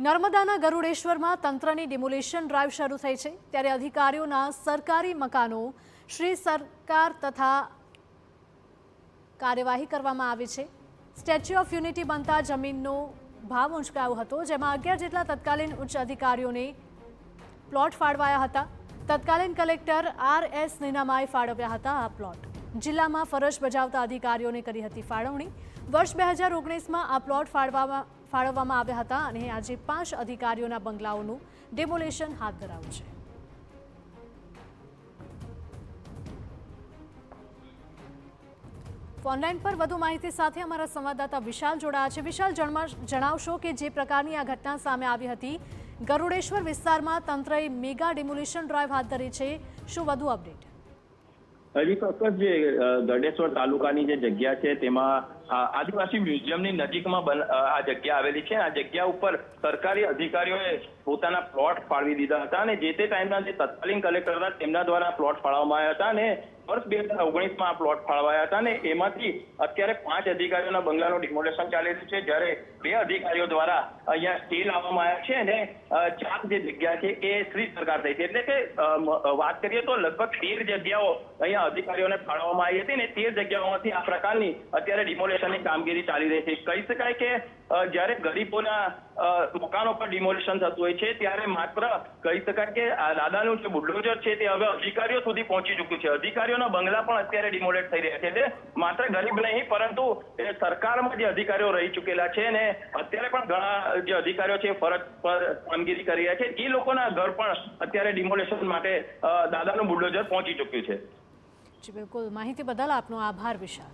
નર્મદાના ગરુડેશ્વરમાં તંત્રની demolition drive શરૂ થઈ છે ત્યારે અધિકારીઓના સરકારી મકાનો શ્રી સરકાર તથા કાર્યવાહી કરવામાં આવી છે। સ્ટેચ્યુ ઓફ યુનિટી બનતા જમીનનો ભાવ ઉંચકાયો હતો, જેમાં 11 જેટલા તત્કાલીન ઉચ્ચ અધિકારીઓને પ્લોટ ફાળવાયા હતા। તત્કાલીન કલેક્ટર RS નીનામાએ ફાળવ્યા હતા આ પ્લોટ। જિલ્લામાં ફરજ બજાવતા અધિકારીઓને કરી હતી ફાળવણી। વર્ષ 2019માં આ પ્લોટ ફાળવવામાં આવ્યા હતા અને આજે 5 અધિકારીઓના બંગલાઓનું ડેમોલેશન હાથ ધરાયું છે। ઓનલાઈન પર વધુ માહિતી સાથે અમારા સંવાદદાતા વિશાલ જોડાયા છે। વિશાલ, જણાવશો કે જે પ્રકારની આ ઘટના સામે આવી હતી, ગરુડેશ્વર વિસ્તારમાં તંત્રએ મેગા ડેમોલિશન ડ્રાઈવ હાથ ધરી છે, શું વધુ અપડેટ? હજી ચોક્કસ જે ગરુડેશ્વર તાલુકાની જે જગ્યા છે તેમાં આદિવાસી મ્યુઝિયમની નજીકમાં આ જગ્યા આવેલી છે। આ જગ્યા ઉપર સરકારી અધિકારીઓએ પોતાના પ્લોટ ફાળવી દીધા હતા અને જે તે ટાઈમના જે તત્કાલીન કલેક્ટર હતા તેમના દ્વારા પ્લોટ ફાળવવામાં આવ્યા હતા અને વર્ષ 2019માં આ પ્લોટ ફાળવાયા હતા અને એમાંથી અત્યારે 5 અધિકારીઓના બંગલાનું ડિમોલેશન ચાલી રહ્યું છે, જ્યારે 2 અધિકારીઓ દ્વારા અહીંયા સ્ટે લાવવામાં આવ્યા છે અને 4 જે જગ્યા છે એ શ્રી સરકાર થઈ છે। એટલે કે વાત કરીએ તો લગભગ 13 જગ્યાઓ અહીંયા અધિકારીઓને ફાળવવામાં આવી હતી ને 13 જગ્યાઓમાંથી આ પ્રકારની અત્યારે ડિમોલેશનની કામગીરી ચાલી રહી છે। કહી શકાય કે જ્યારે ગરીબોના મકાનો પર ડિમોલેશન થતું હોય છે ત્યારે માત્ર કહી શકાય કે દાદાનું જે બુલડોઝર છે તે હવે અધિકારીઓ સુધી પહોંચી ચૂક્યું છે। અધિકારીઓના બંગલા પણ અત્યારે ડિમોલેટ થઈ રહ્યા છે। એટલે માત્ર ગરીબ નહીં પરંતુ સરકારમાં જે અધિકારીઓ રહી ચૂકેલા છે ને અત્યારે પણ ઘણા જે અધિકારીઓ છે ફરજ પર કામગીરી કરી રહ્યા છે, એ લોકોના ઘર પણ અત્યારે ડિમોલેશન માટે દાદાનું બુલડોઝર પહોંચી ચૂક્યું છે। જી બિલકુલ, માહિતી બદલ આપનો આભાર વિશાલ।